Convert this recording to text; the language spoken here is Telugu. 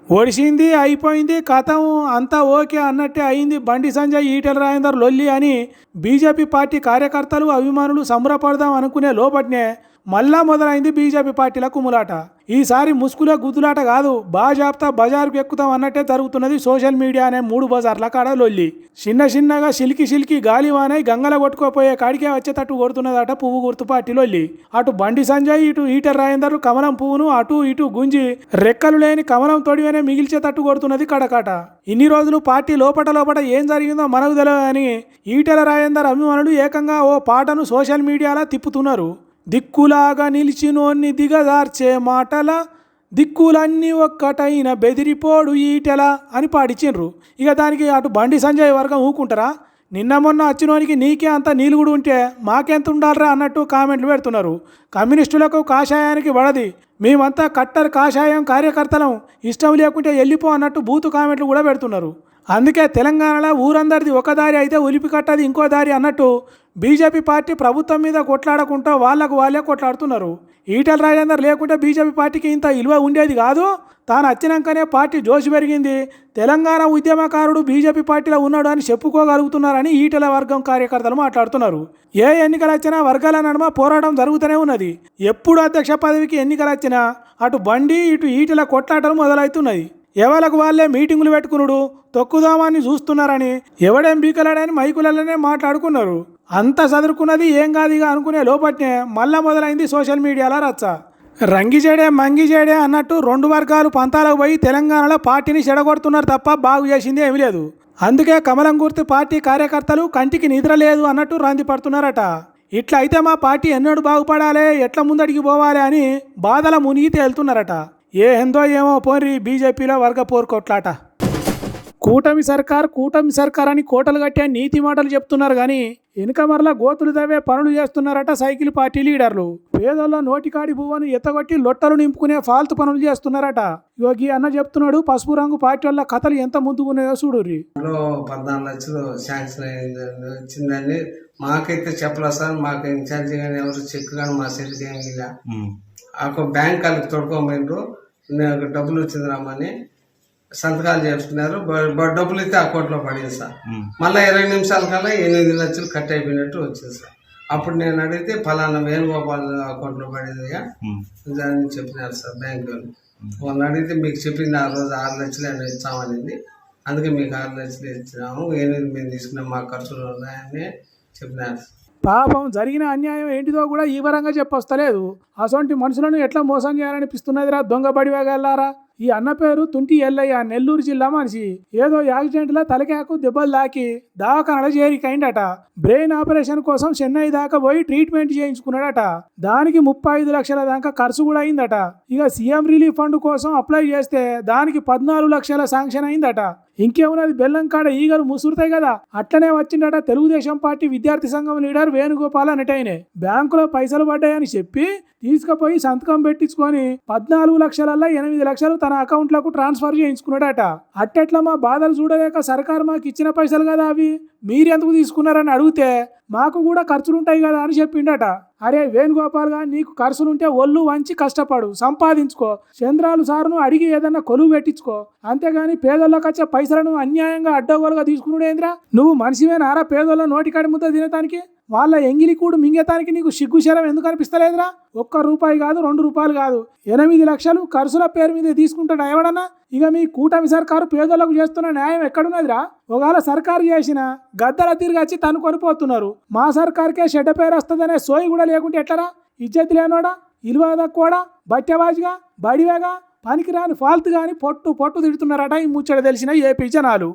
ఒడిసింది అయిపోయింది కథం అంతా ఓకే అన్నట్టే అయింది బండి సంజయ్ ఈటెల రాజేందర్ లొల్లి అని బీజేపీ పార్టీ కార్యకర్తలు అభిమానులు సంబరపడదాం అనుకునే లోపట్నే మళ్ళా మొదలైంది బీజేపీ పార్టీల కుమ్ములాట. ఈసారి ముసుగులో గుద్దులాట కాదు, బాజాప్తా బజారుకు ఎక్కుతాం అన్నట్టే జరుగుతున్నది. సోషల్ మీడియా అనే 3 బజార్ల కాడ లొల్లి. చిన్నగా సిలికి గాలివానై గంగల కొట్టుకోపోయే కాడికే వచ్చేటట్టు కొడుతున్నదట పువ్వు గుర్తు పార్టీ లొల్లి. అటు బండి సంజయ్ ఇటు ఈటెల రాజేందర్ కమలం పువ్వును అటు ఇటు గుంజి రెక్కలు లేని కమలం తొడివనే మిగిల్చేటట్టు కొడుతున్నది కడకాట. ఇన్ని రోజులు పార్టీ లోపట ఏం జరిగిందో మనకు తెలియదు అని ఈటెల రాజేందర్ అభిమానులు ఏకంగా ఓ పాటను సోషల్ మీడియాలో తిప్పుతున్నారు. దిక్కులాగా నిలిచినోన్ని దిగదార్చే మాటల దిక్కులన్నీ ఒక్కటైన బెదిరిపోడు ఈటెల అని పాడిచిండ్రు. ఇక దానికి అటు బండి సంజయ్ వర్గం ఊకుంటారా? నిన్న మొన్న వచ్చినోనికి నీకే అంత నీలుగుడు ఉంటే మాకెంత ఉండాలరా అన్నట్టు కామెంట్లు పెడుతున్నారు. కమ్యూనిస్టులకు కాషాయానికి వడది, మేమంతా కట్టర్ కాషాయం కార్యకర్తలం, ఇష్టం లేకుంటే వెళ్ళిపో అన్నట్టు బూతు కామెంట్లు కూడా పెడుతున్నారు. అందుకే తెలంగాణలో ఊరందరిది ఒక దారి అయితే ఉలిపి కట్టది ఇంకో దారి అన్నట్టు బీజేపీ పార్టీ ప్రభుత్వం మీద కొట్లాడకుండా వాళ్ళే కొట్లాడుతున్నారు. ఈటెల రాజేందర్ లేకుంటే బీజేపీ పార్టీకి ఇంత విలువ ఉండేది కాదు, తాను వచ్చినాకనే పార్టీ జోషి పెరిగింది, తెలంగాణ ఉద్యమకారుడు బీజేపీ పార్టీలో ఉన్నాడు అని చెప్పుకోగలుగుతున్నారని ఈటెల వర్గం కార్యకర్తలు మాట్లాడుతున్నారు. ఏ ఎన్నికలు వచ్చినా వర్గాల నడుమ పోరాటం జరుగుతూనే ఉన్నది. ఎప్పుడు అధ్యక్ష పదవికి ఎన్నికలు వచ్చినా అటు బండి ఇటు ఈటెల కొట్లాటలు మొదలవుతున్నాయి. ఎవరికి వాళ్ళే మీటింగులు పెట్టుకున్నాడు, తొక్కుదామాన్ని చూస్తున్నారని, ఎవడేం బీకలాడని మైకులలోనే మాట్లాడుకున్నారు. అంత చదువుకున్నది ఏం కాదుగా అనుకునే లోపట్నే మళ్ళా మొదలైంది సోషల్ మీడియాలో రచ్చ. రంగిజేడే మంగిజేడే అన్నట్టు 2 వర్గాలు పంతాలకు పోయి తెలంగాణలో పార్టీని చెడగొడుతున్నారు తప్ప బాగు చేసింది ఏమీ లేదు. అందుకే కమలం గుర్తు పార్టీ కార్యకర్తలు కంటికి నిద్ర లేదు అన్నట్టు రంది పడుతున్నారట. ఇట్లా అయితే మా పార్టీ ఎన్నడూ బాగుపడాలి, ఎట్లా ముందడికి పోవాలి అని బాధల మునిగి తేలుతున్నారట. ఏందో ఏమో పోరి బీజేపీలో వర్గ పోరు కొట్లాట. కూటమి సర్కార్ అని కోటలు కట్టే నీతి మాటలు చెప్తున్నారు కానీ వెనుక మరలా గోతులు తవ్వే పనులు చేస్తున్నారట సైకిల్ పార్టీ లీడర్లు. పేదోళ్ళ నోటికాడి పువ్వును ఎత్తగొట్టి లొట్టలు నింపుకునే ఫాల్తు పనులు చేస్తున్నారట. యోగి అన్న చెప్తున్నాడు, పసుపు రంగు పార్టీ వల్ల కథలు ఎంత ముందుకున్నాయో చూడుర్రి. 14 లక్షలు శాంక్షన్ వచ్చిందని మాకైతే చెప్పలేదు సార్, మాకు ఇన్ఛార్జ్ కానీ ఎవరు చెక్ కానీ మా చేతికి ఏమి ఇలా ఒక బ్యాంక్ వాళ్ళకి తొడుకోమైండ్రు, డబ్బులు వచ్చింది రమ్మని సంతకాలు చేసుకున్నారు. డబ్బులు అయితే అకౌంట్లో పడింది సార్. మళ్ళీ 20 నిమిషాల కల్లా 8 లక్షలు కట్ అయిపోయినట్టు వచ్చింది సార్. అప్పుడు నేను అడిగితే ఫలానా వేణుగోపాల్ అకౌంట్లో పడింది అని చెప్పినారు సార్ బ్యాంక్ వాళ్ళు. వాళ్ళు అడిగితే మీకు చెప్పింది ఆ రోజు 6 లక్షలు అని ఇచ్చామనింది, అందుకే మీకు 6 లక్షలు ఇచ్చినాము, 8 మేము తీసుకున్నాం, మా ఖర్చులు ఉన్నాయని చెప్పినారు. పాపం జరిగిన అన్యాయం ఏంటిదో కూడా ఈ వరంగా చెప్పొస్తలేదు. అసొంటి మనుషులను ఎట్లా మోసం చేయాలనిపిస్తున్నదిరా దొంగ బడివేగల్లారా. ఈ అన్న పేరు తుంటి ఎల్లయ్య, నెల్లూరు జిల్లా మనిషి. ఏదో యాక్సిడెంట్లో తలకాకు దెబ్బలు తాకి దవాఖానలో చేరికైందట. బ్రెయిన్ ఆపరేషన్ కోసం చెన్నై దాకా పోయి ట్రీట్మెంట్ చేయించుకున్నాడట. దానికి 35 లక్షల దాకా ఖర్చు కూడా అయిందట. ఇక సీఎం రిలీఫ్ ఫండ్ కోసం అప్లై చేస్తే దానికి 14 లక్షల శాంక్షన్ అయిందట. ఇంకేమున్నది, బెల్లం కాడ ఈగలు ముసురుతాయి కదా, అట్లనే వచ్చిందట తెలుగుదేశం పార్టీ విద్యార్థి సంఘం లీడర్ వేణుగోపాల్ అనేటైనే. బ్యాంకులో పైసలు పడ్డాయని చెప్పి తీసుకుపోయి సంతకం పెట్టించుకొని 14 లక్షలల్లో 8 లక్షలు తన అకౌంట్లకు ట్రాన్స్ఫర్ చేయించుకున్నాడట. అట్టెట్లా మా బాధలు చూడలేక సర్కారు మాకు ఇచ్చిన పైసలు కదా అవి మీరెందుకు తీసుకున్నారని అడిగితే మాకు కూడా ఖర్చులుంటాయి కదా అని చెప్పిండట. అరే వేణుగోపాల్ గా, నీకు ఖర్చులుంటే ఒళ్ళు వంచి కష్టపడు, సంపాదించుకో, చంద్రాలు సార్ను అడిగి ఏదన్నా కొలువు పెట్టించుకో, అంతేగాని పేదోళ్ళకి వచ్చే పైసలను అన్యాయంగా అడ్డగోలుగా తీసుకున్నాడేంద్రా? నువ్వు మనిషివేనారా పేదోళ్ళ నోటికాడి ముద్ద తినటానికి? వాళ్ళ ఎంగిలి కూడు మింగేతానికి నీకు సిగ్గుశరం ఎందుకు అనిపిస్తలేదురా? ₹1 కాదు, ₹2 కాదు, 8 లక్షలు ఖర్చుల పేరు మీద తీసుకుంటాడు ఎవడన్నా? ఇక మీ కూటమి సర్కారు పేదోళ్లకు చేస్తున్న న్యాయం ఎక్కడున్నదిరా? ఒకవేళ సర్కారు చేసిన గద్దల తిరిగి వచ్చి తను కొనిపోతున్నారు. మా సర్కార్కే చెడ్డ పేరు వస్తుందనే సోయి కూడా లేకుంటే ఎట్లరా? ఇజ్జత్ లేనోడా, ఇలువ తక్కువడా, బట్టెబాజుగా, బడివేగా, పనికిరాని ఫాల్తు గాని పొట్టు తిడుతున్నారట ఈ ముచ్చట తెలిసిన ఏపీ జనాలు.